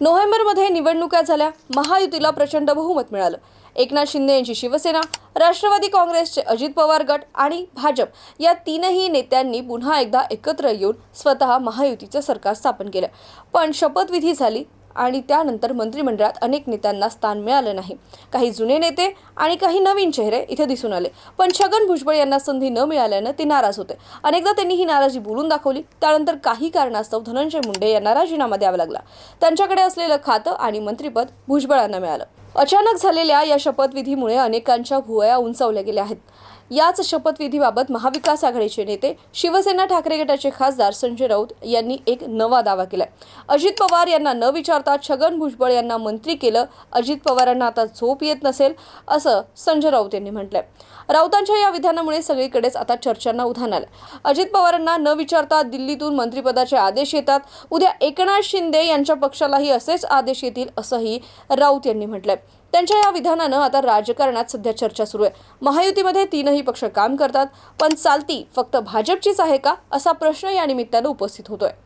नोव्हेंबरमध्ये निवडणुका झाल्या, महायुतीला प्रचंड बहुमत मिळालं. एकनाथ शिंदे यांची शिवसेना, राष्ट्रवादी काँग्रेसचे अजित पवार गट आणि भाजप या तीनही नेत्यांनी पुन्हा एकदा एकत्र येऊन स्वतः महायुतीचं सरकार स्थापन केलं. पण शपथविधी झाली आणि त्यानंतर मंत्रिमंडळात अनेक नेत्यांना स्थान मिळालं नाही. काही जुने नेते आणि काही नवीन चेहरे इथे दिसून आले. पण छगन भुजबळ यांना संधी न मिळाल्यानं ते नाराज होते. अनेकदा त्यांनी ही नाराजी बोलून दाखवली. त्यानंतर काही कारणास्तव धनंजय मुंडे यांना राजीनामा द्यावा लागला. त्यांच्याकडे असलेलं खातं आणि मंत्रिपद भुजबळांना मिळालं. अचानक झालेल्या या शपथविधीमुळे अनेकांच्या भुवया उंचावल्या गेल्या आहेत. याच शपथविधीबाबत महाविकास आघाडीचे नेते, शिवसेना ठाकरे गटाचे खासदार संजय राऊत यांनी एक नवा दावा केलाय. अजित पवार यांना न विचारता छगन भुजबळ यांना मंत्री केलं. अजित पवारांना आता झोप येत नसेल असं संजय राऊत यांनी म्हटलंय. राऊतांच्या या विधानामुळे सगळीकडेच आता चर्चांना उधाण आलं. अजित पवारांना न विचारता दिल्लीतून मंत्रिपदाचे आदेश येतात. उद्या एकनाथ शिंदे यांच्या पक्षालाही असेच आदेश येतील असंही राऊत यांनी म्हटलंय. त्यांच्या या विधानानं आता राजकारणात सध्या चर्चा सुरू आहे. महायुतीमध्ये तीनही पक्ष काम करतात, पण चालती फक्त भाजपचीच आहे का, असा प्रश्न या निमित्तानं उपस्थित होतोय.